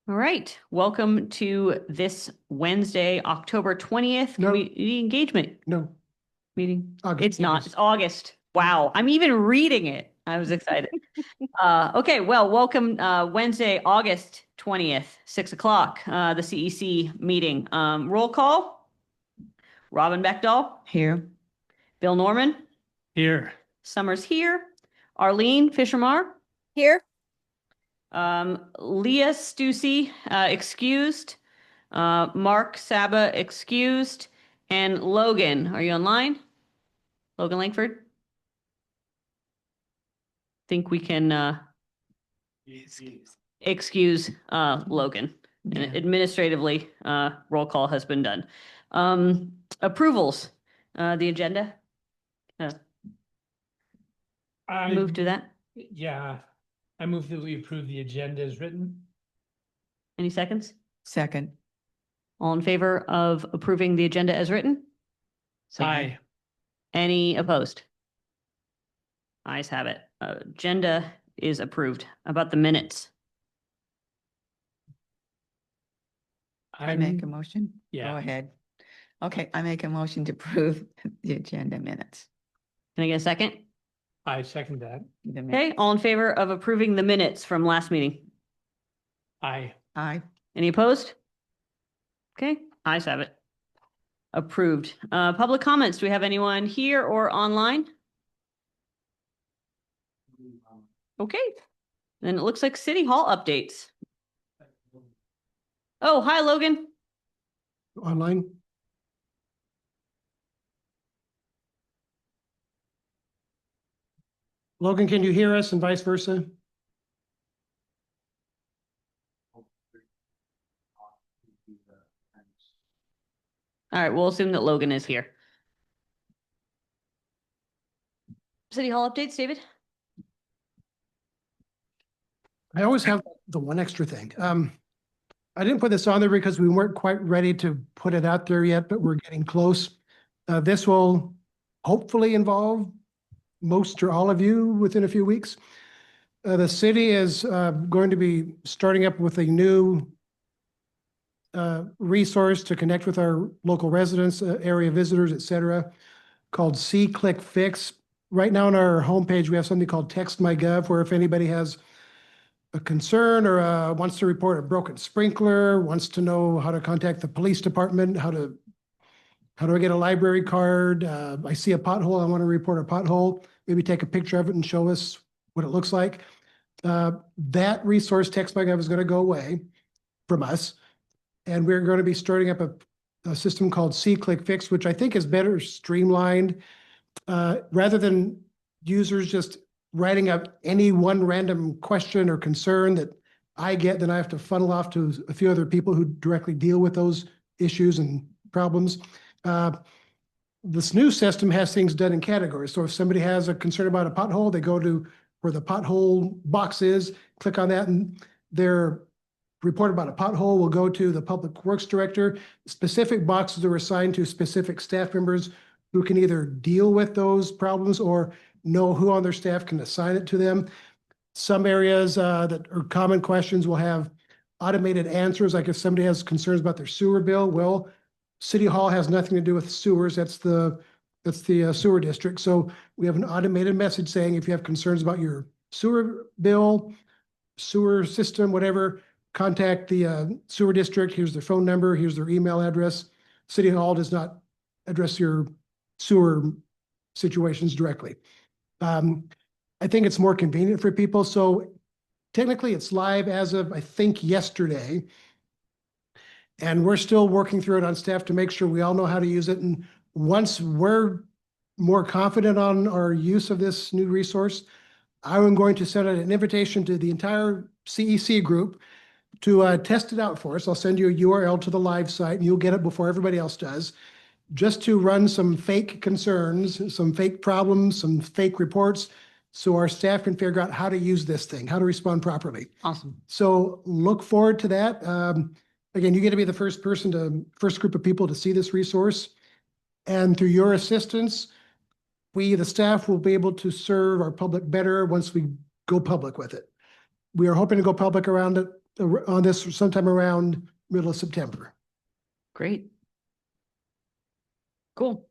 All right, welcome to this Wednesday, October 20th, No. community engagement No, meeting. August. It's not, it's August. Wow, I'm even reading it. I was excited. Okay, well, welcome Wednesday, August 20th, 6 o'clock, the CEC meeting. Roll call. Robin Beckdahl. Here. Bill Norman. Here. Summers here. Arlene Fisher-Mar. Here. Leah Stussy, excused. Mark Saba, excused. And Logan, are you online? Logan Langford? Think we can excuse Logan. And administratively, roll call has been done. Approvals, the agenda. Move to that. Yeah, I move that we approve the agenda as written. Any seconds? Second. All in favor of approving the agenda as written? Aye. Any opposed? Ayes have it. Agenda is approved. About the minutes. I make a motion? Yeah. Go ahead. Okay, I make a motion to approve the agenda minutes. Can I get a second? I second that. The Okay, minutes. all in favor of approving the minutes from last meeting? Aye. Aye. Any opposed? Okay, ayes have it. Approved. Public comments. Do we have anyone here or online? Okay, then it looks like City Hall updates. Oh, hi, Logan. Online. Logan, can you hear us and vice versa? All right, we'll assume that Logan is here. City Hall updates, David? I always have the one extra thing. I didn't put this on there because we weren't quite ready to put it out there yet, but we're getting close. This will hopefully involve most or all of you within a few weeks. The city is going to be starting up with a new resource to connect with our local residents, area visitors, et cetera, called SeeClickFix. Right now on our homepage, we have something called Text My Gov, where if anybody has a concern or wants to report a broken sprinkler, wants to know how to contact the police department, how do I get a library card? I see a pothole, I want to report a pothole, maybe take a picture of it and show us what it looks like. That resource, Text My Gov, is going to go away from us. And we're going to be starting up a system called SeeClickFix, which I think is better streamlined. Rather than users just writing up any one random question or concern that I get, then I have to funnel off to a few other people who directly deal with those issues and problems. This new system has things done in categories. So if somebody has a concern about a pothole, they go to where the pothole box is, click on that, and their report about a pothole will go to the Public Works Director. Specific boxes are assigned to specific staff members who can either deal with those problems or know who on their staff can assign it to them. Some areas that are common questions will have automated answers, like if somebody has concerns about their sewer bill, well, City Hall has nothing to do with sewers. That's the sewer district. So we have an automated message saying if you have concerns about your sewer bill, sewer system, whatever, contact the sewer district. Here's their phone number. Here's their email address. City Hall does not address your sewer situations directly. I think it's more convenient for people. So technically it's live as of, I think, yesterday. And we're still working through it on staff to make sure we all know how to use it. And once we're more confident on our use of this new resource, I'm going to send out an invitation to the entire CEC group to test it out for us. I'll send you a URL to the live site and you'll get it before everybody else does, just to run some fake concerns, some fake problems, some fake reports, so our staff can figure out how to use this thing, how to respond properly. Awesome. So look forward to that. Again, you get to be the first group of people to see this resource. And through your assistance, we, the staff, will be able to serve our public better once we go public with it. we are hoping to go public around it, on this sometime around middle of September. Great. Cool.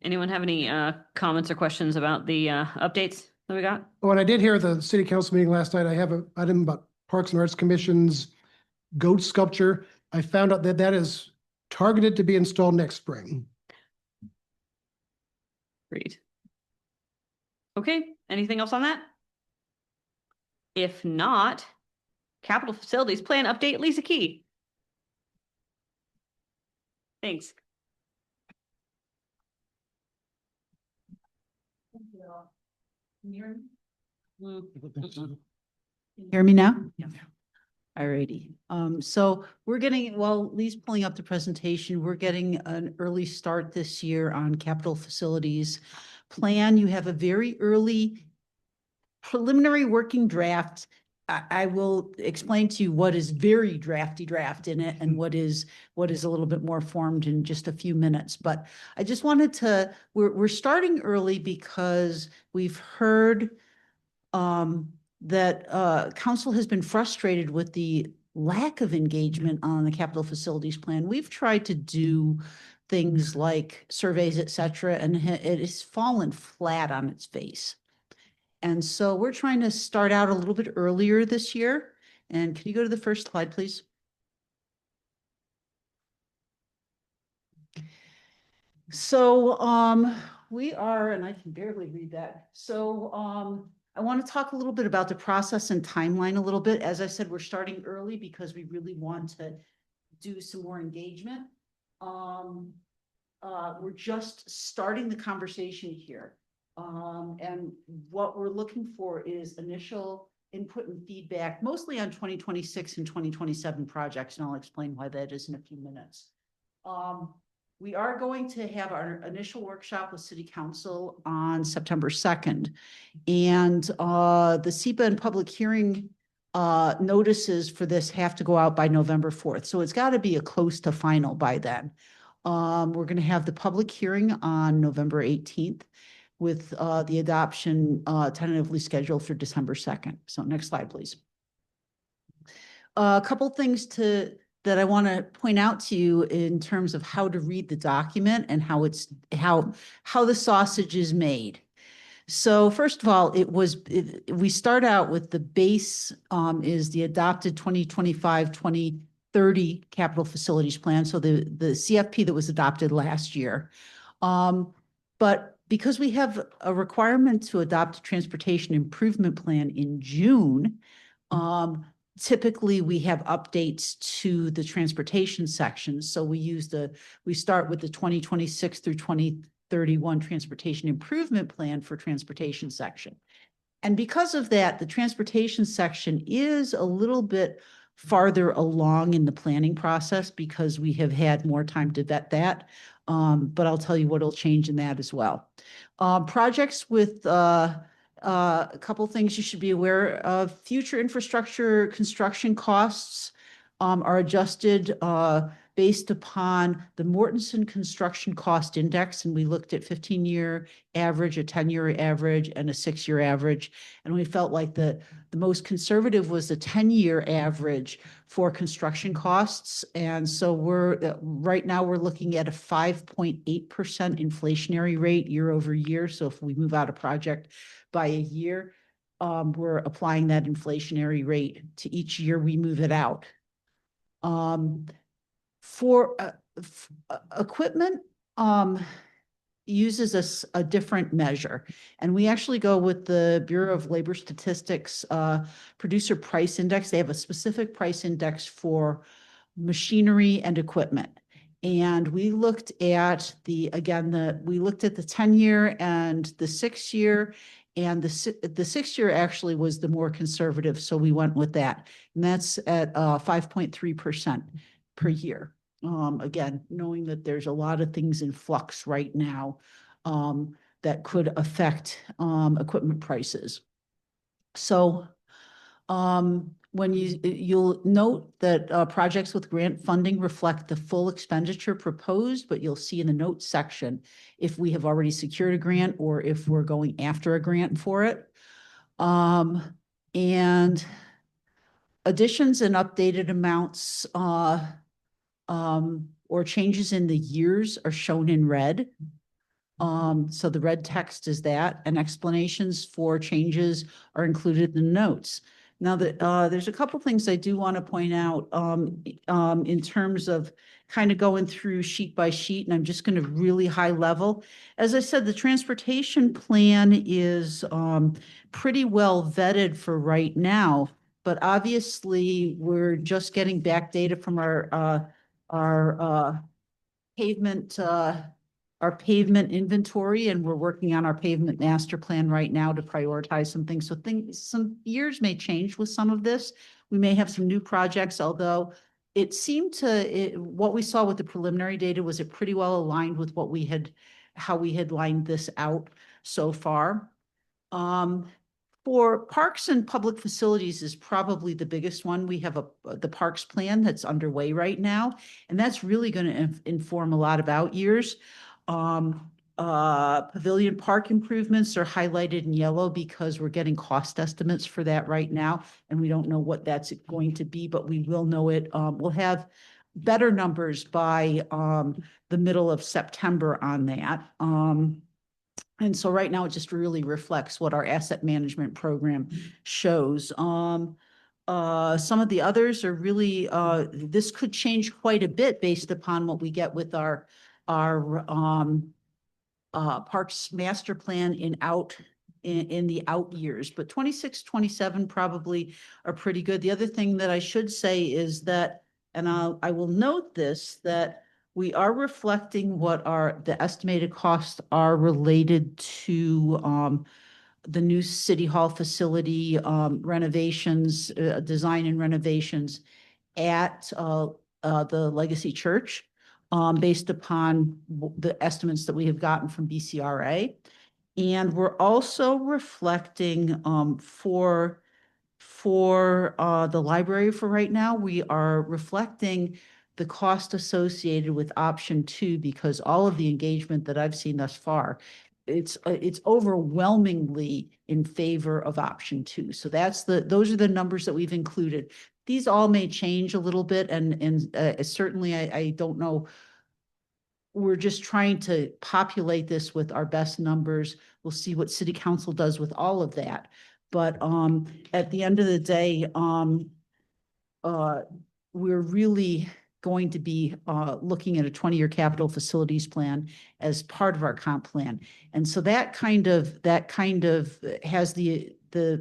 Anyone have any comments or questions about the updates that we got? Oh, and I did hear at the city council meeting last night, I have an item about Parks and Arts Commission's goat sculpture. I found out that that is targeted to be installed next spring. Great. Okay, anything else on that? If not, capital facilities plan update, Lisa Key. Thanks. Hear me now? Yeah. Alrighty. So we're getting, while Lee's pulling up the presentation, we're getting an early start this year on capital facilities plan. You have a very early preliminary working draft. I will explain to you what is very drafty draft in it and what is a little bit more formed in just a few minutes. But I just wanted to, we're starting early because we've heard that council has been frustrated with the lack of engagement on the capital facilities plan. We've tried to do things like surveys, et cetera, and it has fallen flat on its face. And so we're trying to start out a little bit earlier this year. And can you go to the first slide, please? So we are, and I can barely read that. So I want to talk a little bit about the process and timeline a little bit. As I said, we're starting early because we really want to do some more engagement. We're just starting the conversation here. And what we're looking for is initial input and feedback, mostly on 2026 and 2027 projects, and I'll explain why that is in a few minutes. We are going to have our initial workshop with City Council on September 2nd. And the SEPA and public hearing notices for this have to go out by November 4th. So it's got to be a close to final by then. We're going to have the public hearing on November 18th with the adoption tentatively scheduled for December 2nd. So next slide, please. A couple things that I want to point out to you in terms of how to read the document and how the sausage is made. So first of all, we start out with the base is the adopted 2025-2030 capital facilities plan. So the CFP that was adopted last year. But because we have a requirement to adopt a transportation improvement plan in June, typically we have updates to the transportation section. So we start with the 2026 through 2031 transportation improvement plan for transportation section. And because of that, the transportation section is a little bit farther along in the planning process because we have had more time to vet that. But I'll tell you what will change in that as well. Projects with a couple things you should be aware of. Future infrastructure construction costs are adjusted based upon the Mortenson Construction Cost Index, and we looked at 15-year average, a 10-year average, and a 6-year average. And we felt like the most conservative was the 10-year average for construction costs. And so right now we're looking at a 5.8% inflationary rate year over year. So if we move out a project by a year, we're applying that inflationary rate to each year we move it out. For equipment, uses a different measure. And we actually go with the Bureau of Labor Statistics producer price index. They have a specific price index for machinery and equipment. And we looked at the 10-year and the 6-year, and the 6-year actually was the more conservative. So we went with that. And that's at 5.3% per year. Again, knowing that there's a lot of things in flux right now that could affect equipment prices. So when you'll note that projects with grant funding reflect the full expenditure proposed, but you'll see in the notes section if we have already secured a grant or if we're going after a grant for it. And additions and updated amounts, or changes in the years are shown in red. So the red text is that, and explanations for changes are included in the notes. Now that, there's a couple things I do want to point out, in terms of kind of going through sheet by sheet, and I'm just going to really high level. As I said, the transportation plan is, pretty well vetted for right now, but obviously we're just getting back data from our pavement, our pavement inventory, and we're working on our pavement master plan right now to prioritize some things. So some years may change with some of this. We may have some new projects, although it seemed what we saw with the preliminary data was it pretty well aligned with how we had lined this out so far. For parks and public facilities is probably the biggest one. We have the parks plan that's underway right now, and that's really going to inform a lot about years. Pavilion park improvements are highlighted in yellow because we're getting cost estimates for that right now, and we don't know what that's going to be, but we will know it. We'll have better numbers by the middle of September on that. And so right now it just really reflects what our asset management program shows. Some of the others are really, this could change quite a bit based upon what we get with our parks master plan in the out years, but 26, 27 probably are pretty good. The other thing that I should say is that, and I will note this, that we are reflecting what the estimated costs are related to the new city hall facility renovations, design and renovations at the Legacy Church, based upon the estimates that we have gotten from BCRA. And we're also reflecting for the library for right now, we are reflecting the cost associated with option 2, because all of the engagement that I've seen thus far, it's overwhelmingly in favor of option 2. So those are the numbers that we've included. These all may change a little bit, and certainly I don't know. We're just trying to populate this with our best numbers. We'll see what city council does with all of that. But at the end of the day, we're really going to be looking at a 20-year capital facilities plan as part of our comp plan. And so that kind of has the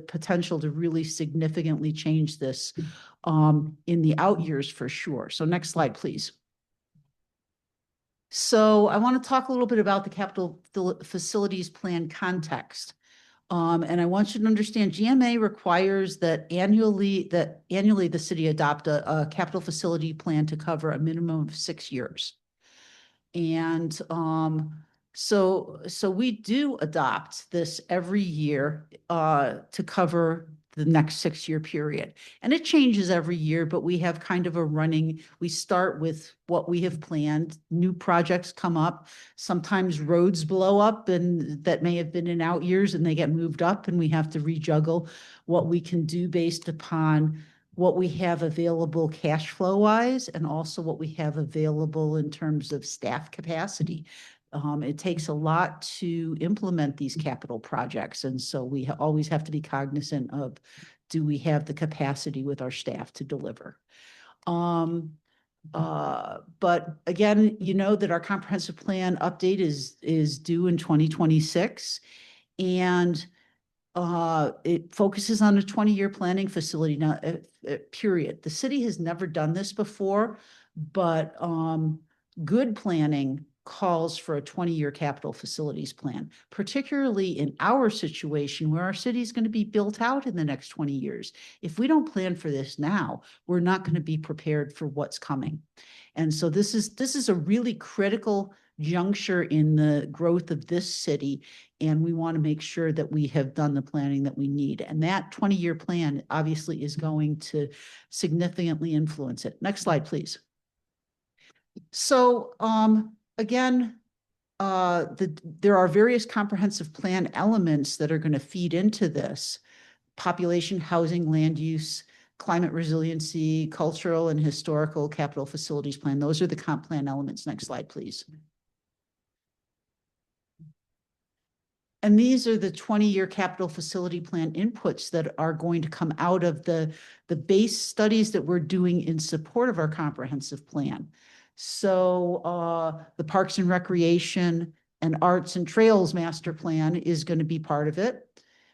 potential to really significantly change this in the out years for sure. So next slide, please. So I want to talk a little bit about the capital facilities plan context. And I want you to understand GMA requires that annually the city adopt a capital facility plan to cover a minimum of 6 years. And so we do adopt this every year to cover the next 6-year period. And it changes every year, but we have kind of we start with what we have planned. New projects come up. Sometimes roads blow up and that may have been in out years and they get moved up, and we have to rejuggle what we can do based upon what we have available cash flow wise, and also what we have available in terms of staff capacity. It takes a lot to implement these capital projects. And so we always have to be cognizant of, do we have the capacity with our staff to deliver? But again, you know that our comprehensive plan update is due in 2026. And it focuses on a 20-year planning facility now, period. The city has never done this before, but good planning calls for a 20-year capital facilities plan, particularly in our situation where our city is going to be built out in the next 20 years. If we don't plan for this now, we're not going to be prepared for what's coming. And so this is a really critical juncture in the growth of this city, and we want to make sure that we have done the planning that we need. And that 20-year plan obviously is going to significantly influence it. Next slide, please. So again, there are various comprehensive plan elements that are going to feed into this: population, housing, land use, climate resiliency, cultural and historical capital facilities plan. Those are the comp plan elements. Next slide, please. And these are the 20-year capital facility plan inputs that are going to come out of the base studies that we're doing in support of our comprehensive plan. So the Parks and Recreation and Arts and Trails Master Plan is going to be part of it.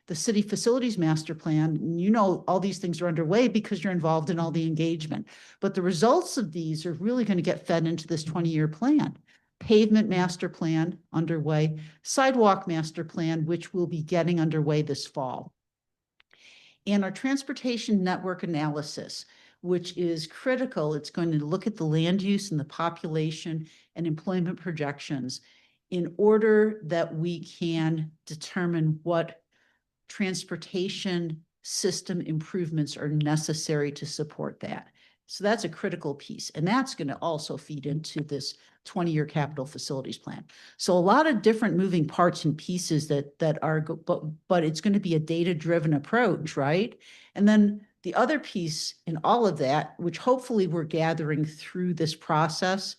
The City Facilities Master Plan, you know, all these things are underway because you're involved in all the engagement. But the results of these are really going to get fed into this 20-year plan. Pavement Master Plan underway, Sidewalk Master Plan, which will be getting underway this fall. And our Transportation Network Analysis, which is critical. It's going to look at the land use and the population and employment projections in order that we can determine what transportation system improvements are necessary to support that. So that's a critical piece. And that's going to also feed into this 20-year capital facilities plan. So a lot of different moving parts and pieces that are, but it's going to be a data-driven approach, right? And then the other piece in all of that, which hopefully we're gathering through this process,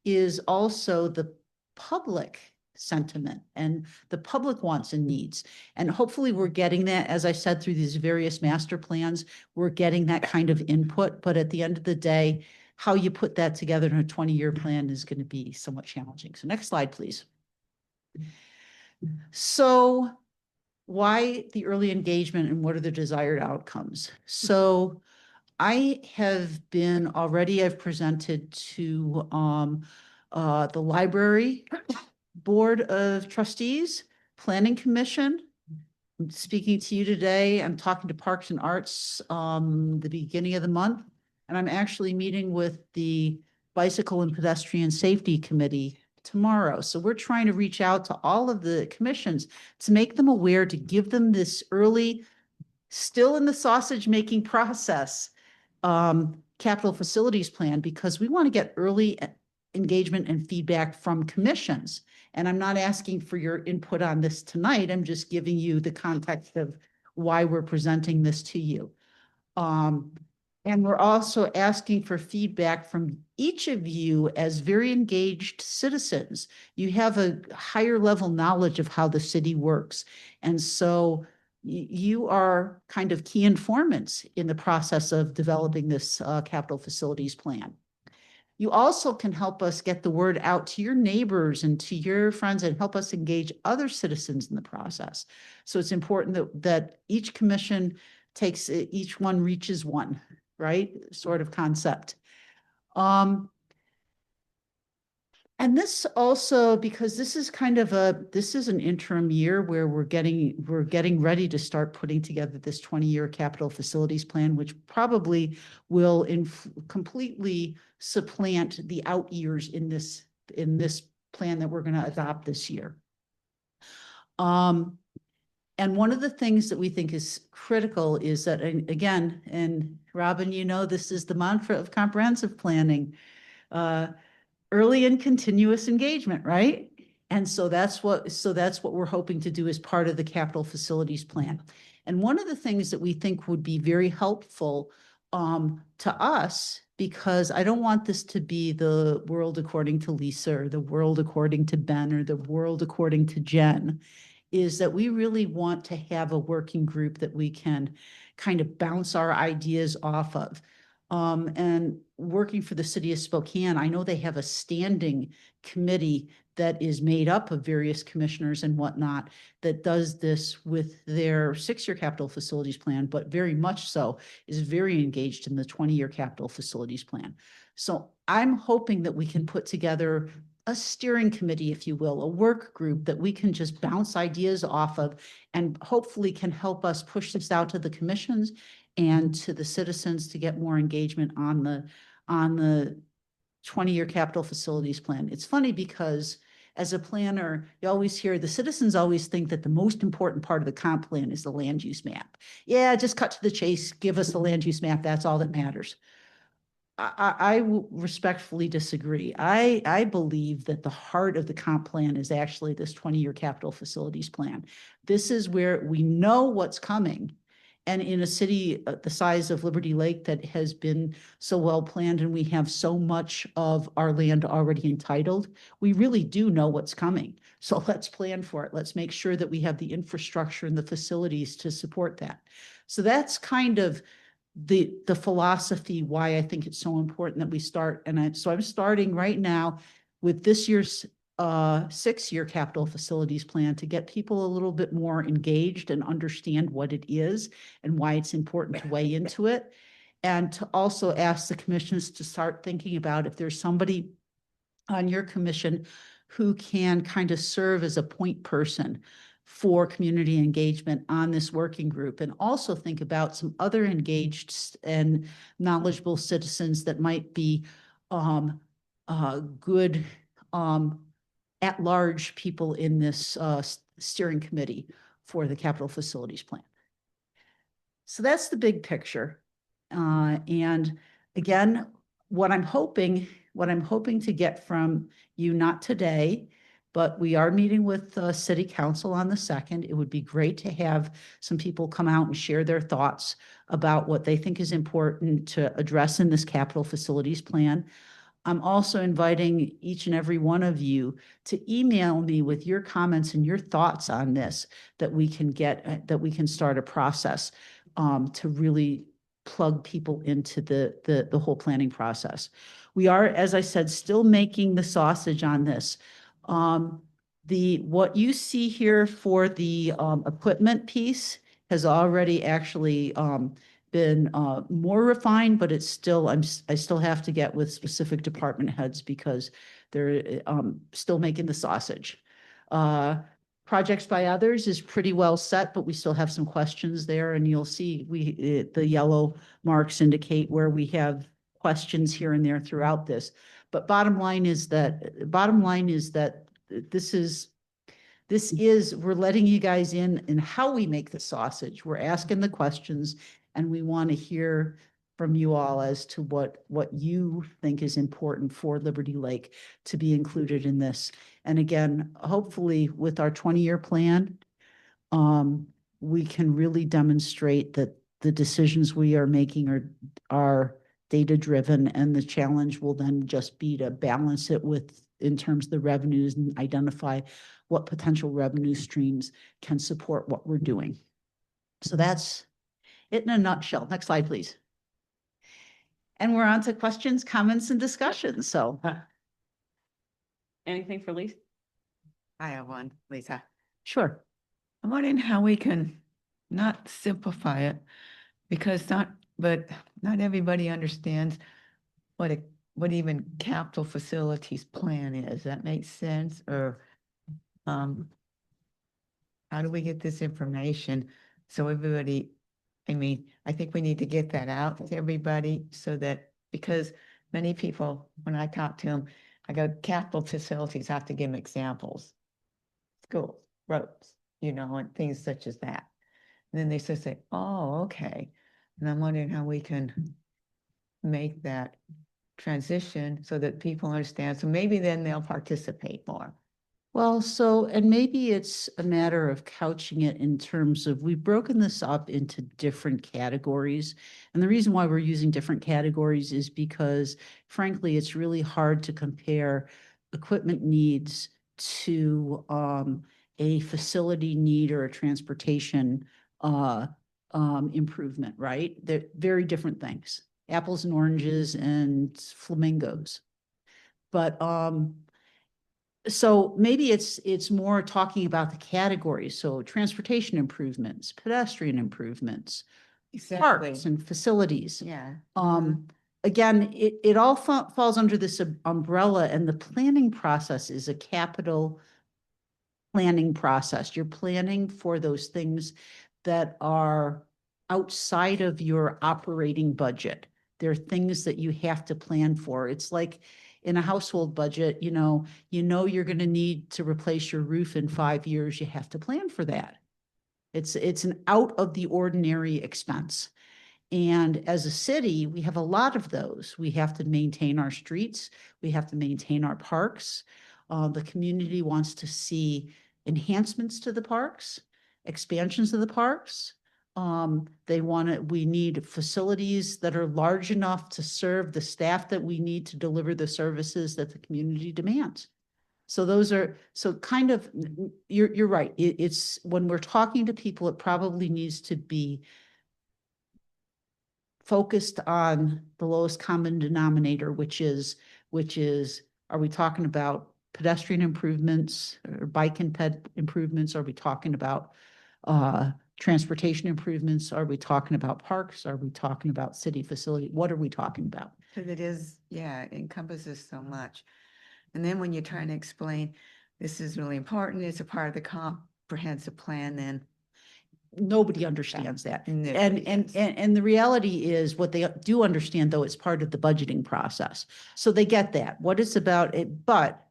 is also the public sentiment and the public wants and needs. And hopefully we're getting that, as I said, through these various master plans, we're getting that kind of input. But at the end of the day, how you put that together in a 20-year plan is going to be somewhat challenging. So next slide, please. So why the early engagement and what are the desired outcomes? So I have been already, I've presented to the library Board of Trustees, Planning Commission. I'm speaking to you today. I'm talking to Parks and Arts the beginning of the month, and I'm actually meeting with the Bicycle and Pedestrian Safety Committee tomorrow. So we're trying to reach out to all of the commissions to make them aware, to give them this early, still in the sausage making process, capital facilities plan, because we want to get early engagement and feedback from commissions. And I'm not asking for your input on this tonight. I'm just giving you the context of why we're presenting this to you. And we're also asking for feedback from each of you as very engaged citizens. You have a higher level knowledge of how the city works. And so you are kind of key informants in the process of developing this capital facilities plan. You also can help us get the word out to your neighbors and to your friends and help us engage other citizens in the process. So it's important that each commission takes, each one reaches one, right? Sort of concept. And this also, because this is kind of this is an interim year where we're getting ready to start putting together this 20-year capital facilities plan, which probably will completely supplant the out years in this plan that we're going to adopt this year. And one of the things that we think is critical is that, again, and Robin, you know, this is the mantra of comprehensive planning, early and continuous engagement, right? And so that's what we're hoping to do as part of the capital facilities plan. And one of the things that we think would be very helpful to us, because I don't want this to be the world according to Lisa or the world according to Ben or the world according to Jen, is that we really want to have a working group that we can kind of bounce our ideas off of. And working for the city of Spokane, I know they have a standing committee that is made up of various commissioners and whatnot that does this with their 6-year capital facilities plan, but very much so is very engaged in the 20-year capital facilities plan. So I'm hoping that we can put together a steering committee, if you will, a work group that we can just bounce ideas off of and hopefully can help us push this out to the commissions and to the citizens to get more engagement on the 20-year capital facilities plan. It's funny because as a planner, you always hear the citizens always think that the most important part of the comp plan is the land use map. Yeah, just cut to the chase, give us the land use map. That's all that matters. I respectfully disagree. I believe that the heart of the comp plan is actually this 20-year capital facilities plan. This is where we know what's coming. And in a city the size of Liberty Lake that has been so well planned and we have so much of our land already entitled, we really do know what's coming. So let's plan for it. Let's make sure that we have the infrastructure and the facilities to support that. So that's kind of the philosophy why I think it's so important that we start. And I'm starting right now with this year's 6-year capital facilities plan to get people a little bit more engaged and understand what it is and why it's important to weigh into it. And to also ask the commissions to start thinking about if there's somebody on your commission who can kind of serve as a point person for community engagement on this working group, and also think about some other engaged and knowledgeable citizens that might be good at-large people in this steering committee for the capital facilities plan. So that's the big picture. And again, what I'm hoping to get from you, not today, but we are meeting with City Council on the 2nd. It would be great to have some people come out and share their thoughts about what they think is important to address in this capital facilities plan. I'm also inviting each and every one of you to email me with your comments and your thoughts on this, that we can start a process to really plug people into the whole planning process. We are, as I said, still making the sausage on this. What you see here for the equipment piece has already actually been more refined, but it's still, I still have to get with specific department heads because they're still making the sausage. Projects by others is pretty well set, but we still have some questions there, and you'll see the yellow marks indicate where we have questions here and there throughout this. But bottom line is that we're letting you guys in how we make the sausage. We're asking the questions, and we want to hear from you all as to what you think is important for Liberty Lake to be included in this. And again, hopefully with our 20-year plan, we can really demonstrate that the decisions we are making are data-driven, and the challenge will then just be to balance it in terms of the revenues and identify what potential revenue streams can support what we're doing. So that's it in a nutshell. Next slide, please. And we're on to questions, comments, and discussions. So Anything for Lisa? I have one, Lisa. sure. I'm wondering how we can not simplify it, because not everybody understands what even capital facilities plan is. That makes sense? Or how do we get this information so everybody, I think we need to get that out to everybody, so that, because many people, when I talk to them, I go, capital facilities, I have to give them examples. Schools, roads, and things such as that. And then they say, oh, okay. And I'm wondering how we can make that transition so that people understand. So maybe then they'll participate more. Well, and maybe it's a matter of couching it in terms of, we've broken this up into different categories. And the reason why we're using different categories is because, frankly, it's really hard to compare equipment needs to a facility need or a transportation improvement, right? They're very different things, apples and oranges and flamingos. But so maybe it's more talking about the categories. So transportation improvements, pedestrian improvements, parks and facilities. Yeah. Again, it all falls under this umbrella, and the planning process is a capital planning process. You're planning for those things that are outside of your operating budget. There are things that you have to plan for. It's like in a household budget, you know you're going to need to replace your roof in 5 years. You have to plan for that. It's an out of the ordinary expense. And as a city, we have a lot of those. We have to maintain our streets. We have to maintain our parks. The community wants to see enhancements to the parks, expansions of the parks, We need facilities that are large enough to serve the staff that we need to deliver the services that the community demands. So those are, so kind of, you're right. It's, when we're talking to people, it probably needs to be focused on the lowest common denominator, which is, are we talking about pedestrian improvements or bike and ped improvements? Are we talking about transportation improvements? Are we talking about parks? Are we talking about city facility? What are we talking about? Because it is, yeah, it encompasses so much. And then when you're trying to explain, this is really important, it's a part of the comprehensive plan, then Nobody understands that. nobody does. And the reality is, what they do understand, though, it's part of the budgeting process. So they get that, what it's about, but,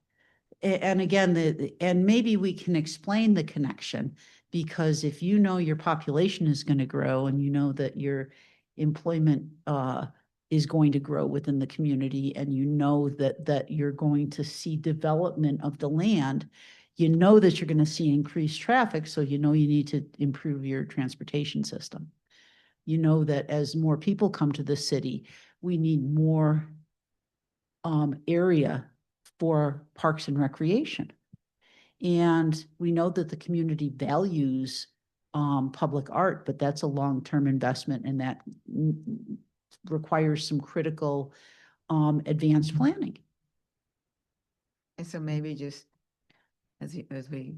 and again, and maybe we can explain the connection, because if you know your population is going to grow and you know that your employment is going to grow within the community, and you know that you're going to see development of the land, you know that you're going to see increased traffic, so you know you need to improve your transportation system. You know that as more people come to the city, we need more area for parks and recreation. And we know that the community values public art, but that's a long-term investment, and that requires some critical advanced planning. And so maybe just as we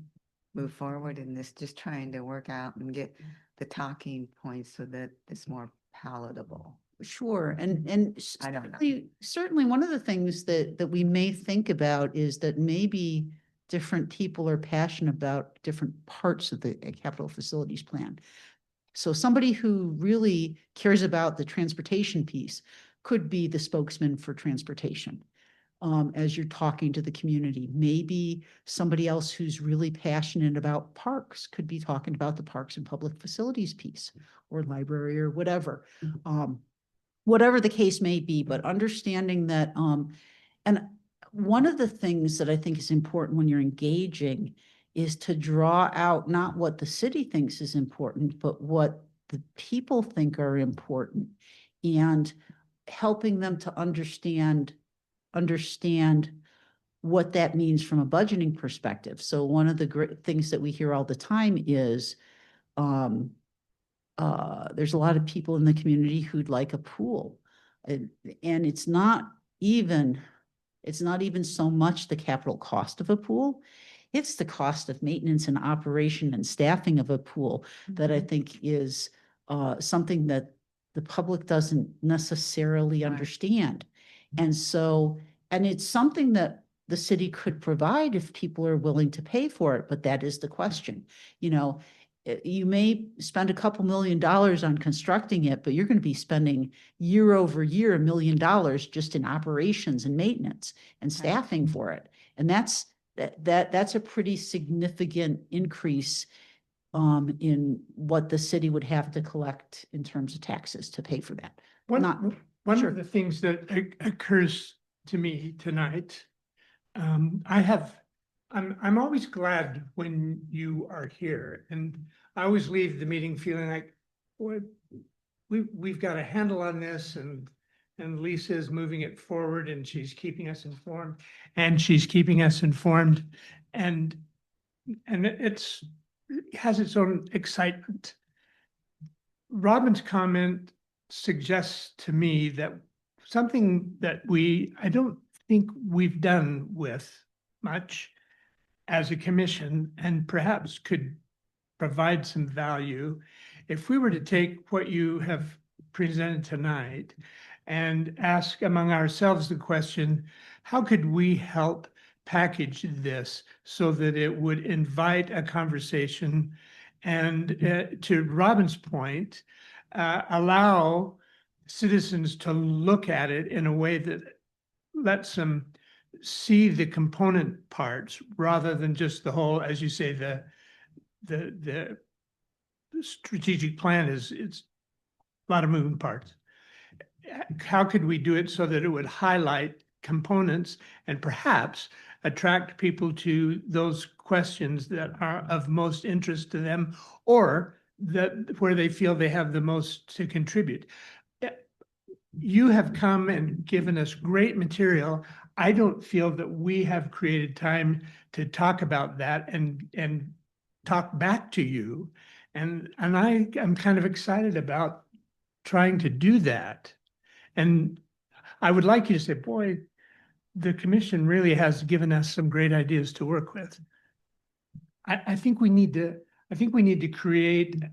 move forward in this, just trying to work out and get the talking points so that it's more palatable. Sure, and I don't know. certainly one of the things that we may think about is that maybe different people are passionate about different parts of the capital facilities plan. So somebody who really cares about the transportation piece could be the spokesman for transportation. As you're talking to the community, maybe somebody else who's really passionate about parks could be talking about the parks and public facilities piece, or library, or whatever. Whatever the case may be, but understanding that, and one of the things that I think is important when you're engaging is to draw out not what the city thinks is important, but what the people think are important, and helping them to understand what that means from a budgeting perspective. So one of the great things that we hear all the time is there's a lot of people in the community who'd like a pool. And it's not even so much the capital cost of a pool. It's the cost of maintenance and operation and staffing of a pool that I think is something that the public doesn't necessarily understand. And so, and it's something that the city could provide if people are willing to pay for it, but that is the question. You know, you may spend a couple $1 million on constructing it, but you're going to be spending year over year $1 million just in operations and maintenance and staffing for it. And that's a pretty significant increase in what the city would have to collect in terms of taxes to pay for that. One Sure. of the things that occurs to me tonight, I'm always glad when you are here, and I always leave the meeting feeling like, boy, we've got a handle on this, and Lisa is moving it forward, and she's keeping us informed, and it has its own excitement. Robin's comment suggests to me that something that I don't think we've done with much as a commission, and perhaps could provide some value, if we were to take what you have presented tonight and ask among ourselves the question, how could we help package this so that it would invite a conversation, and to Robin's point, allow citizens to look at it in a way that lets them see the component parts rather than just the whole, as you say, the strategic plan it's a lot of moving parts. How could we do it so that it would highlight components and perhaps attract people to those questions that are of most interest to them, or where they feel they have the most to contribute. You have come and given us great material. I don't feel that we have created time to talk about that and talk back to you. And I am kind of excited about trying to do that. And I would like you to say, boy, the commission really has given us some great ideas to work with. I think we need to create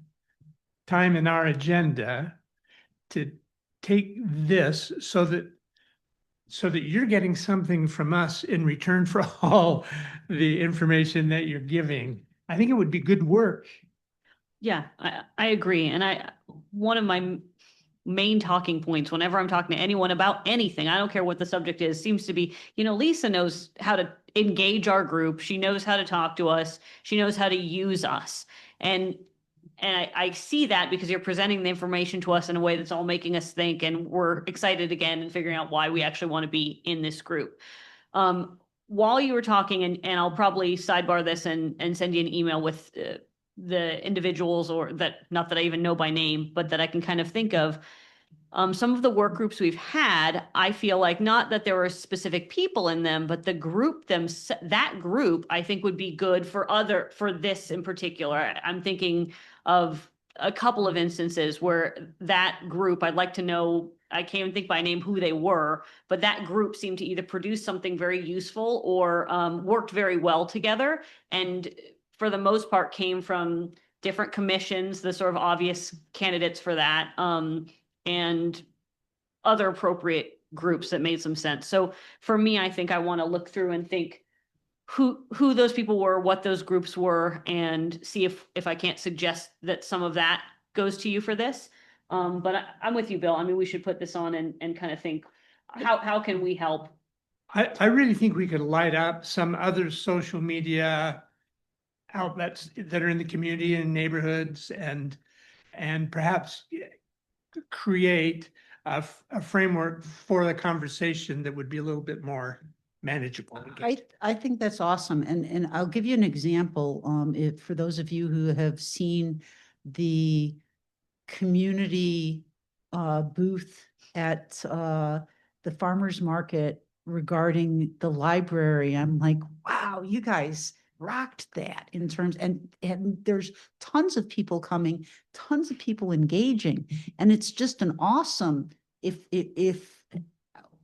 time in our agenda to take this so that you're getting something from us in return for all the information that you're giving. I think it would be good work. Yeah, I agree. And one of my main talking points whenever I'm talking to anyone about anything, I don't care what the subject is, seems to be, Lisa knows how to engage our group. She knows how to talk to us. She knows how to use us. And I see that because you're presenting the information to us in a way that's all making us think, and we're excited again and figuring out why we actually want to be in this group. While you were talking, and I'll probably sidebar this and send you an email with the individuals, or that, not that I even know by name, but that I can kind of think of. Some of the work groups we've had, I feel like, not that there were specific people in them, but the group that group I think would be good for this in particular. I'm thinking of a couple of instances where that group, I'd like to know, I can't even think by name who they were, but that group seemed to either produce something very useful or worked very well together. And for the most part came from different commissions, the sort of obvious candidates for that, and other appropriate groups that made some sense. So for me, I think I want to look through and think who those people were, what those groups were, and see if I can't suggest that some of that goes to you for this. But I'm with you, Bill. I mean, we should put this on and kind of think, how can we help? I really think we could light up some other social media outlets that are in the community and neighborhoods, and perhaps create a framework for the conversation that would be a little bit more manageable. I think that's awesome. And I'll give you an example. For those of you who have seen the community booth at the farmer's market regarding the library, I'm like, wow, you guys rocked that in terms, and there's tons of people coming, tons of people engaging. And it's just an awesome, if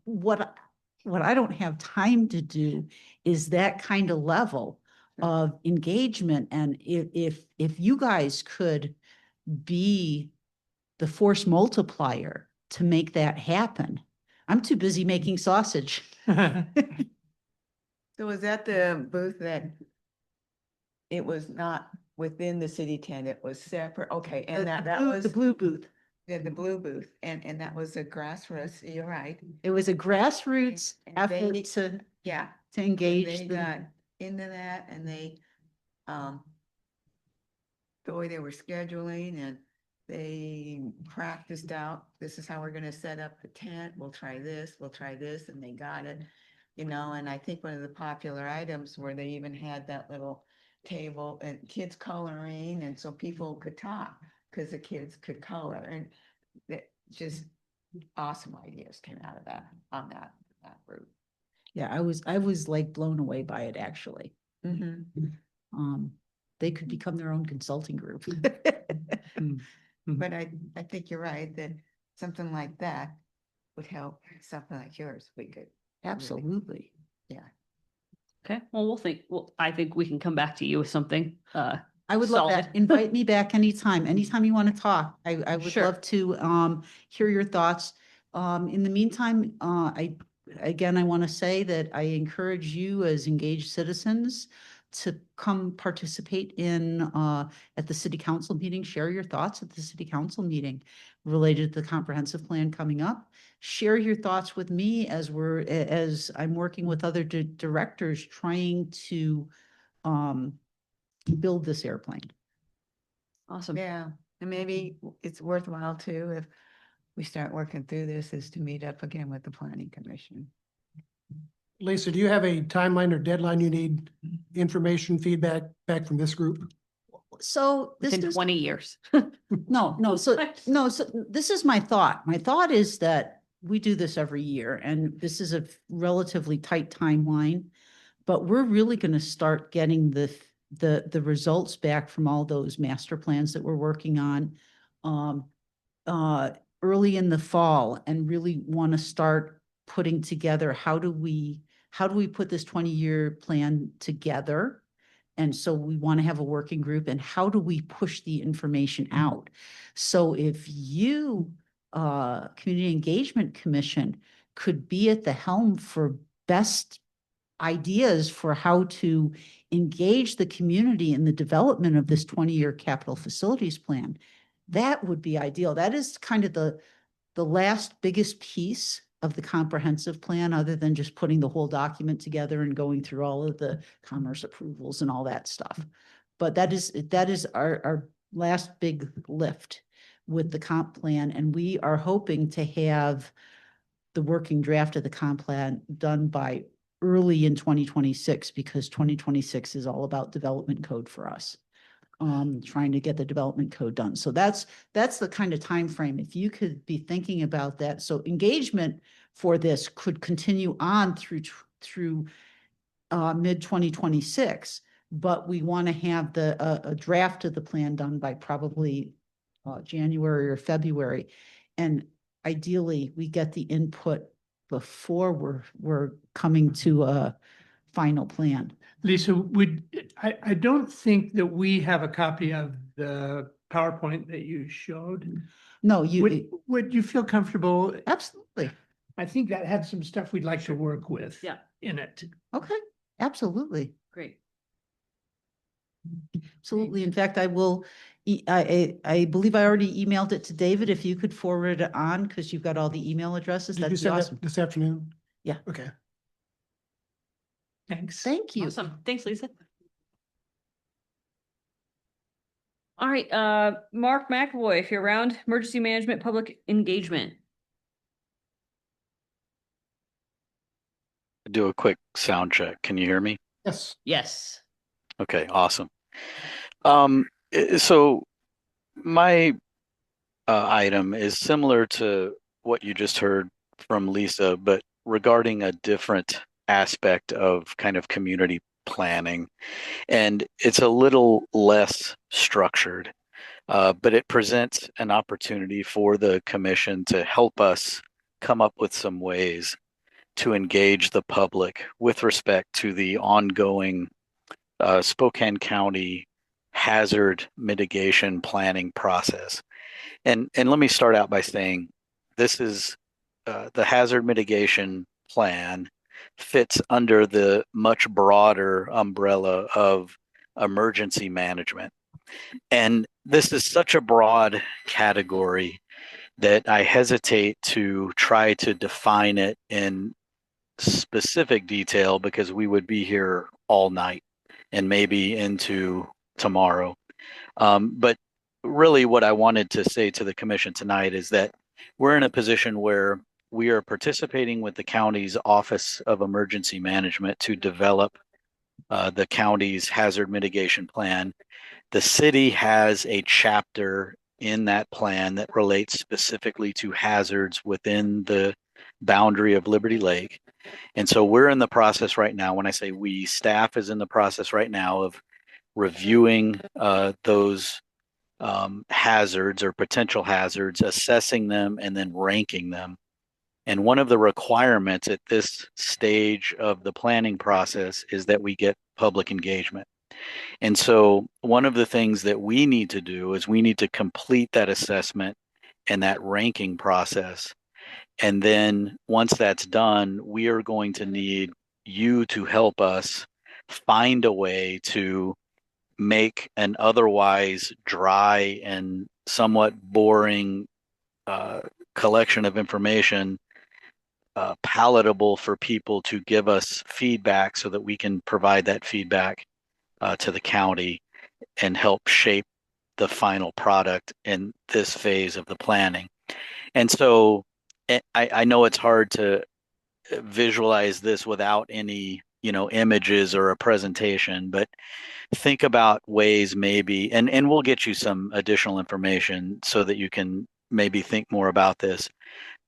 what I don't have time to do is that kind of level of engagement. And if you guys could be the force multiplier to make that happen. I'm too busy making sausage. So was that the booth that it was not within the city tent, it was separate? Okay, and that was the blue booth. the blue booth, and that was a grassroots, you're right. It was a grassroots And effort they- to Yeah. engage They the. got into that, and they, the way they were scheduling, and they practiced out, this is how we're gonna set up the tent, we'll try this, and they got it. And I think one of the popular items where they even had that little table and kids coloring, and so people could talk, because the kids could color, and that just awesome ideas came out of that, on that route. Yeah, I was like blown away by it, actually. They could become their own consulting group. But I think you're right, that something like that would help, something like yours, we could. Absolutely. Okay, well, I think we can come back to you with something. I would love that. Solid. Invite me back anytime you want to talk. I would Sure. love to hear your thoughts. In the meantime, I want to say that I encourage you as engaged citizens to come participate in at the city council meeting, share your thoughts at the city council meeting related to the comprehensive plan coming up. Share your thoughts with me as I'm working with other directors trying to build this airplane. Awesome. Yeah, and maybe it's worthwhile too, if we start working through this, is to meet up again with the planning commission. Lisa, do you have a timeline or deadline you need information, feedback back from this group? so this within is, 20 years. so this is my thought. My thought is that we do this every year and this is a relatively tight timeline. But we're really going to start getting the results back from all those master plans that we're working on early in the fall, and really want to start putting together how do we put this 20-year plan together. And so we want to have a working group, and how do we push the information out? So if you, Community Engagement Commission, could be at the helm for best ideas for how to engage the community in the development of this 20-year capital facilities plan, that would be ideal. That is kind of the last biggest piece of the comprehensive plan, other than just putting the whole document together and going through all of the commerce approvals and all that stuff. But that is our last big lift with the comp plan. And we are hoping to have the working draft of the comp plan done by early in 2026, because 2026 is all about development code for us. Trying to get the development code done. So that's the kind of time frame. If you could be thinking about that. So engagement for this could continue on through mid 2026, but we want to have a draft of the plan done by probably January or February. And ideally we get the input before we're coming to a final plan. Lisa, I don't think that we have a copy of the PowerPoint that you showed. No, Would you feel comfortable? absolutely. I think that had some stuff we'd like to work with. Yeah. In it. Okay, absolutely. Great. Absolutely. In fact, I will, I believe I already emailed it to David. If you could forward it on, because you've got all the email addresses, Did you that'd be send awesome. that this afternoon? Yeah. Okay. Thanks. Thank you. Awesome. Thanks, Lisa. All right, Mark McAvoy, if you're around, emergency management, public engagement. Do a quick sound check. Can you hear me? Yes. Yes. Okay, awesome. So my item is similar to what you just heard from Lisa, but regarding a different aspect of kind of community planning. And it's a little less structured, but it presents an opportunity for the commission to help us come up with some ways to engage the public with respect to the ongoing Spokane County hazard mitigation planning process. And let me start out by saying this is the hazard mitigation plan fits under the much broader umbrella of emergency management. And this is such a broad category that I hesitate to try to define it in specific detail, because we would be here all night and maybe into tomorrow. But really what I wanted to say to the commission tonight is that we're in a position where we are participating with the county's Office of Emergency Management to develop the county's hazard mitigation plan. The city has a chapter in that plan that relates specifically to hazards within the boundary of Liberty Lake. And so we're in the process right now. When I say we, staff is in the process right now of reviewing those hazards or potential hazards, assessing them, and then ranking them. And one of the requirements at this stage of the planning process is that we get public engagement. And so one of the things that we need to do is we need to complete that assessment and that ranking process. And then once that's done, we are going to need you to help us find a way to make an otherwise dry and somewhat boring collection of information palatable for people to give us feedback, so that we can provide that feedback to the county and help shape the final product in this phase of the planning. And so I know it's hard to visualize this without any images or a presentation, but think about ways maybe, and we'll get you some additional information so that you can maybe think more about this.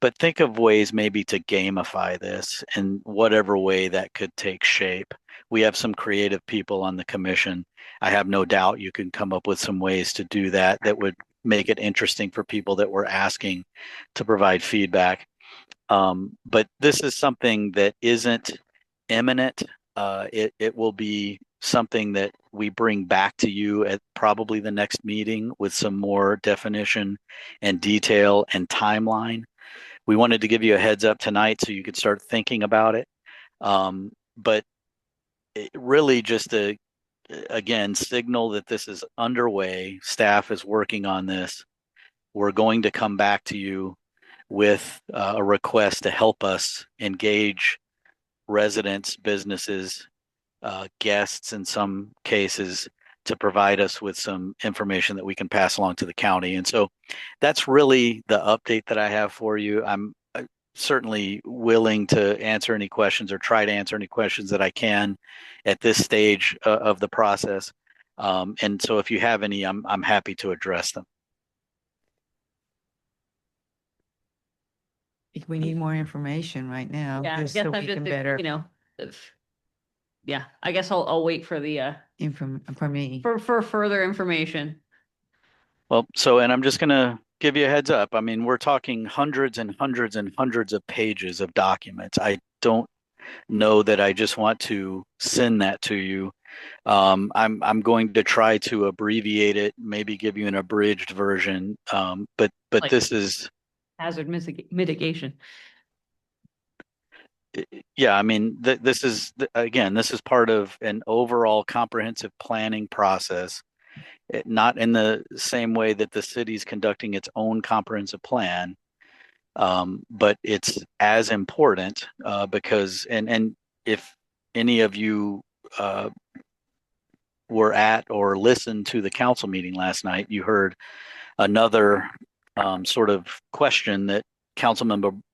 But think of ways maybe to gamify this in whatever way that could take shape. We have some creative people on the commission. I have no doubt you can come up with some ways to do that that would make it interesting for people that were asking to provide feedback. But this is something that isn't imminent. It will be something that we bring back to you at probably the next meeting with some more definition and detail and timeline. We wanted to give you a heads up tonight so you could start thinking about it. But it really just to, again, signal that this is underway. Staff is working on this. We're going to come back to you with a request to help us engage residents, businesses, guests in some cases, to provide us with some information that we can pass along to the county. And so that's really the update that I have for you. I'm certainly willing to answer any questions or try to answer any questions that I can at this stage of the process. And so if you have any, I'm happy to address them. We need more information right now. Yeah, I just guess so I'm we just, can better yeah, I guess I'll wait for the, for me. for further information. Well, and I'm just going to give you a heads up. I mean, we're talking hundreds and hundreds and hundreds of pages of documents. I don't know that I just want to send that to you. I'm going to try to abbreviate it, maybe give you an abridged version. But Like- this is Hazard mitigation. yeah, I mean, this is again, this is part of an overall comprehensive planning process. Not in the same way that the city's conducting its own comprehensive plan, but it's as important because and if any of you were at or listened to the council meeting last night, you heard another sort of question that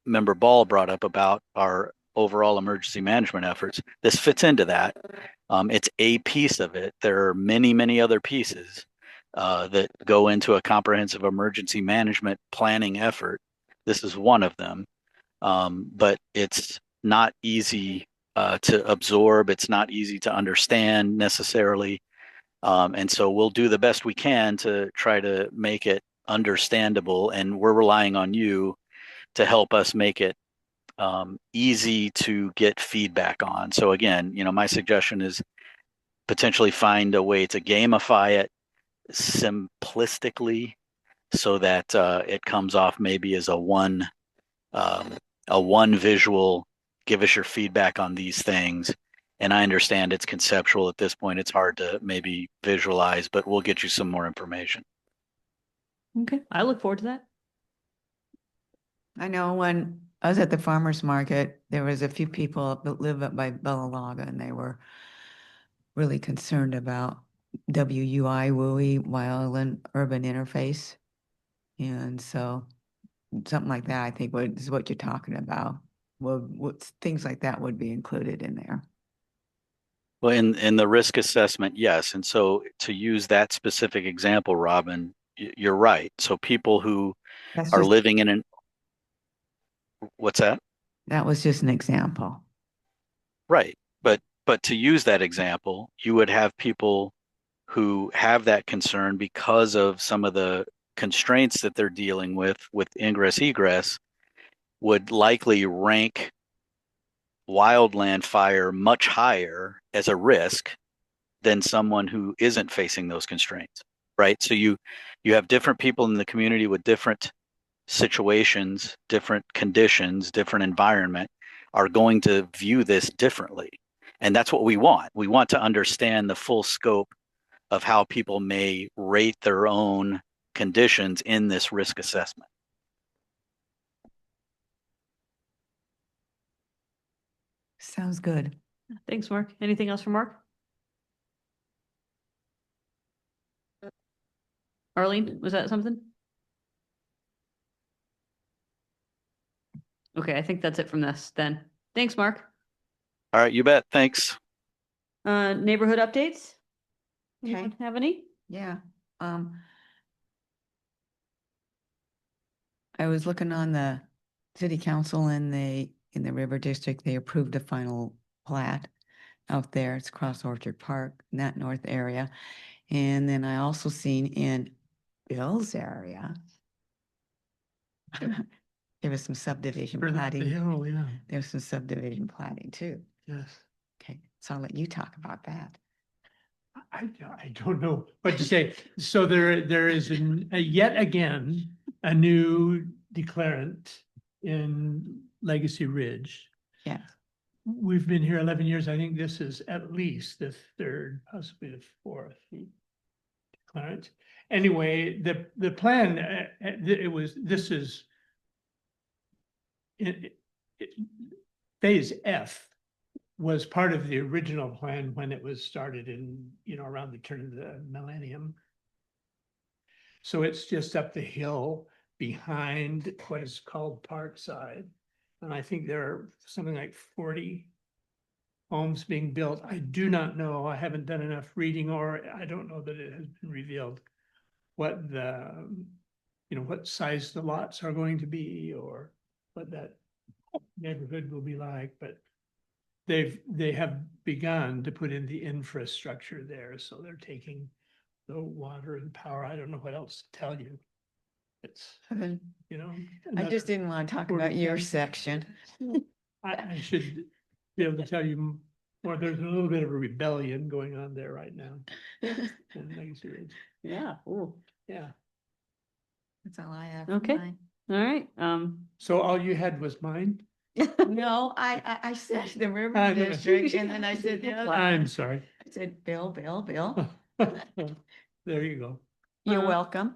member Ball brought up about our overall emergency management efforts. This fits into that. It's a piece of it. There are many, many other pieces that go into a comprehensive emergency management planning effort. This is one of them, but it's not easy to absorb. It's not easy to understand necessarily. And so we'll do the best we can to try to make it understandable, and we're relying on you to help us make it easy to get feedback on. So again, my suggestion is potentially find a way to gamify it simplistically so that it comes off maybe as a one visual, give us your feedback on these things. And I understand it's conceptual at this point. It's hard to maybe visualize, but we'll get you some more information. Okay, I look forward to that. I know when I was at the farmer's market, there was a few people that live up by Bellalaga, and they were really concerned about WUI, Wildland Urban Interface. And so something like that, I think, is what you're talking about. Well, things like that would be included in there. Well, in the risk assessment, yes. And so to use that specific example, Robin, you're right. So people who are living in what's that? That was just an example. Right. But to use that example, you would have people who have that concern because of some of the constraints that they're dealing with ingress egress, would likely rank wildland fire much higher as a risk than someone who isn't facing those constraints, right? So you have different people in the community with different situations, different conditions, different environment, are going to view this differently. And that's what we want. We want to understand the full scope of how people may rate their own conditions in this risk assessment. Sounds good. Thanks, Mark. Anything else for Mark? Arlene, was that something? Okay, I think that's it from this then. Thanks, Mark. All right, you bet. Thanks. Neighborhood updates? Okay. Anyone have any? Yeah, I was looking on the city council and in the River District, they approved the final plat out there. It's across Orchard Park, in that north area. And then I also seen in Bill's area, there was some subdivision Further up the platting. hill, yeah, There was some subdivision platting too. yes. Okay, so I'll let you talk about that. I don't know what to say. So there is yet again, a new declarant in Legacy Ridge. Yeah. We've been here 11 years. I think this is at least the third, possibly the fourth declarant. Anyway, the plan, this is phase F was part of the original plan when it was started in, around the turn of the millennium. So it's just up the hill behind what is called Parkside. And I think there are something like 40 homes being built. I do not know, I haven't done enough reading, or I don't know that it has been revealed what what size the lots are going to be or what that neighborhood will be like, but they have begun to put in the infrastructure there, so they're taking the water and power. I don't know what else to tell you. It's, I another just didn't want to talk about your section. I should be able to tell you more. There's a little bit of a rebellion going on there right now. in Legacy Ridge. Yeah. Ooh. Yeah. That's all I have. Okay. All right. So all you had was mine? No, I said the River I know. District, and then I said the other. I'm sorry. I said, Bill. There you go. You're Uh, welcome.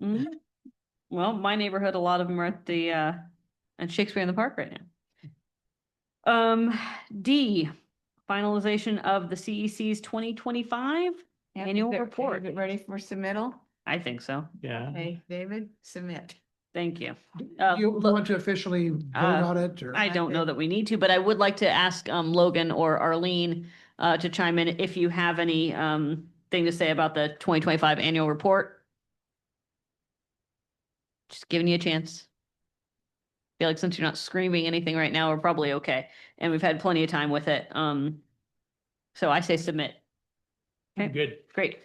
mhm. Well, my neighborhood, a lot of them are at the at Shakespeare in the Park right now. D, finalization of the CEC's 2025 annual report. Get ready for submittal. I think so. Yeah. Okay, David, submit. Thank you. You look, want to officially vote on it or? I don't know that we need to, but I would like to ask Logan or Arlene to chime in if you have any thing to say about the 2025 annual report. Just giving you a chance. Feel like since you're not screaming anything right now, we're probably okay. And we've had plenty of time with it. So I say submit. Okay, Good. great.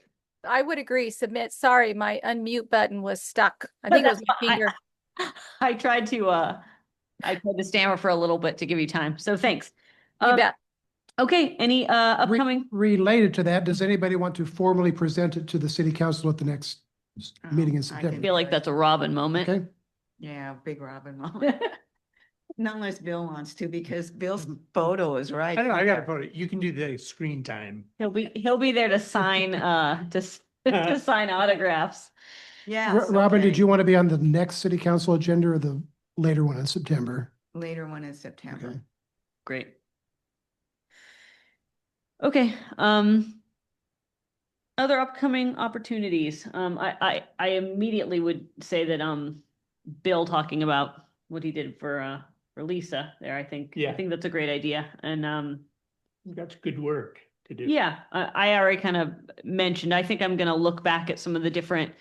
I would agree, submit. Sorry, my unmute button was stuck. I think it was my That's fine. finger. I tried to stammer for a little bit to give you time. So thanks. You bet. Okay, any upcoming? Related to that, does anybody want to formally present it to the city council at the next meeting in I September? I feel like that's a Robin moment. Okay, Yeah, big Robin moment. Not unless Bill wants to, because Bill's photo is right. I don't know, I got to there. put it, you can do the screen time. He'll be there to sign to sign autographs. Yeah. Robin, did you want to be on the next city council agenda or the later one in September? Later one in September. Okay. Great. Okay, other upcoming opportunities. I immediately would say that Bill talking about what he did for Lisa there, I think Yeah. that's a great idea. And That's good work to do. yeah, I already kind of mentioned, I think I'm gonna look back at some of the different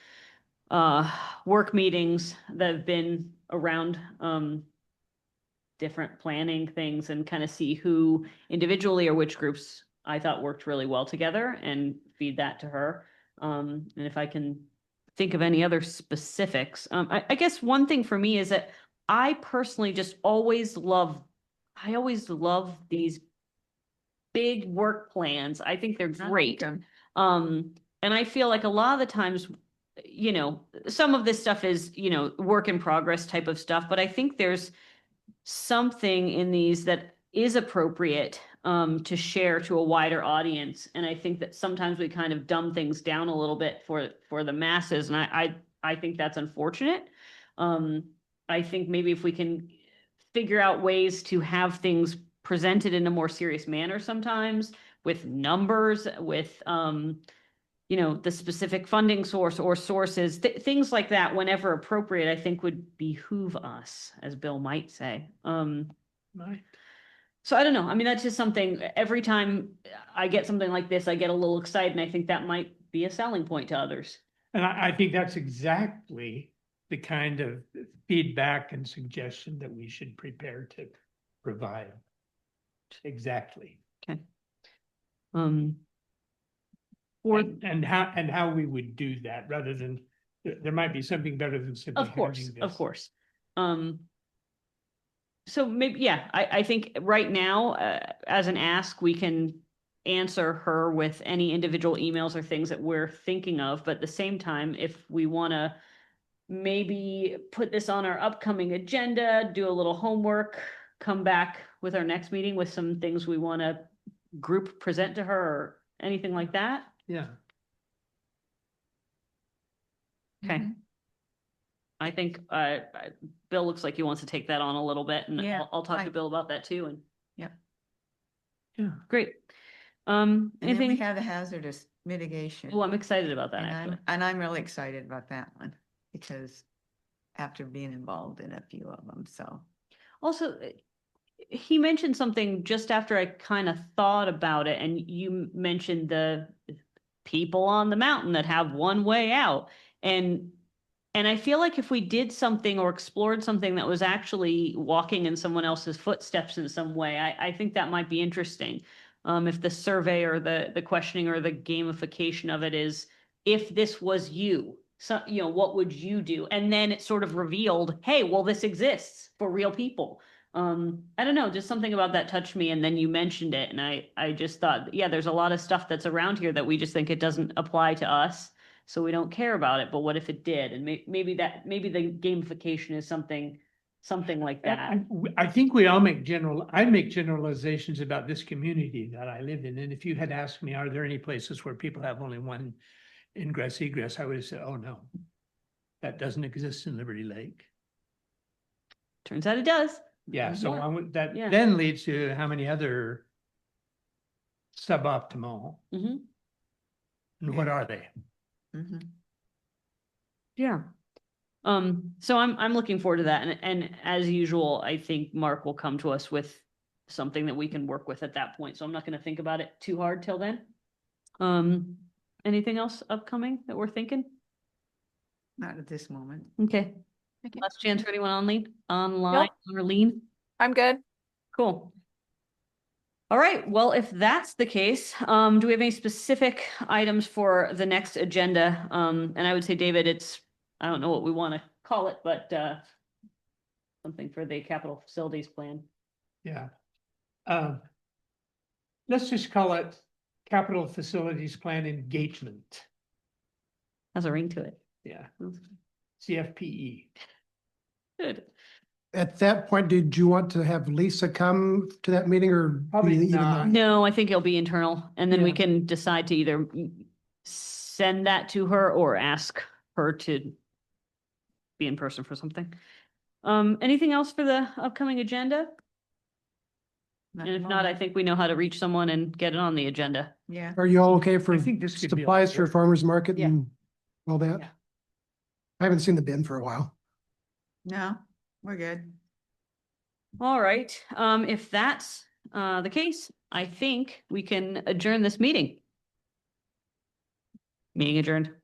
work meetings that have been around different planning things and kind of see who individually or which groups I thought worked really well together and feed that to her. And if I can think of any other specifics, I guess one thing for me is that I personally just always love these big work plans. I think they're great. And I feel like a lot of the times, some of this stuff is, work in progress type of stuff, but I think there's something in these that is appropriate to share to a wider audience. And I think that sometimes we kind of dumb things down a little bit for the masses. And I think that's unfortunate. I think maybe if we can figure out ways to have things presented in a more serious manner sometimes with numbers, with the specific funding source or sources, things like that, whenever appropriate, I think would behoove us, as Bill might say. Right. So I don't know. I mean, that's just something, every time I get something like this, I get a little excited, and I think that might be a selling point to others. And I think that's exactly the kind of feedback and suggestion that we should prepare to provide. Exactly. Um. Or, And how we would do that rather than, there might be something better than simply of course, having of this. course. So maybe, yeah, I think right now, as an ask, we can answer her with any individual emails or things that we're thinking of, but at the same time, if we want to maybe put this on our upcoming agenda, do a little homework, come back with our next meeting with some things we want to group present to her or anything like that. Yeah. Okay. Mhm. I think, Bill looks like he wants to take that on a little bit, and Yeah, I'll talk to I- Bill about that too, and. Yep. Yeah. Great. And then we Anything? have the hazardous mitigation. Oh, I'm excited about that, And actually. I'm really excited about that one because after being involved in a few of them, so. Also, he mentioned something just after I kind of thought about it, and you mentioned the people on the mountain that have one way out. And I feel like if we did something or explored something that was actually walking in someone else's footsteps in some way, I think that might be interesting. If the survey or the questioning or the gamification of it is, if this was you, so, what would you do? And then it sort of revealed, hey, well, this exists for real people. I don't know, just something about that touched me, and then you mentioned it, and I just thought, yeah, there's a lot of stuff that's around here that we just think it doesn't apply to us, so we don't care about it, but what if it did? And maybe the gamification is something like that. I think we all I make generalizations about this community that I live in. And if you had asked me, are there any places where people have only one ingress egress, I would have said, oh, no. That doesn't exist in Liberty Lake. Turns out it does. Yeah, so that Yeah. then leads to how many other suboptimal, Hmm. and what are they? Mhm. Yeah. So I'm looking forward to that, and as usual, I think Mark will come to us with something that we can work with at that point, so I'm not gonna think about it too hard till then. Anything else upcoming that we're thinking? Not at this moment. Okay. Okay. Last chance for anyone online, or lean? I'm good. Cool. All right, well, if that's the case, do we have any specific items for the next agenda? And I would say, David, I don't know what we want to call it, but something for the capital facilities plan. Yeah. Let's just call it Capital Facilities Plan Engagement. Has a ring to it. Yeah, CFPE. Good. At that point, did you want to have Lisa come to that meeting or? Probably even not. No, I think it'll be internal, and then we Yeah. can decide to either send that to her or ask her to be in person for something. Anything else for the upcoming agenda? Not And at if the not, I moment. think we know how to reach someone and get it on the agenda. Yeah, Are you all okay for I think this could be a lot supplies for work. farmer's market Yeah. and all that? Yeah. I haven't seen the bin for a while. no, we're good. All right, if that's the case, I think we can adjourn this meeting. Meeting adjourned.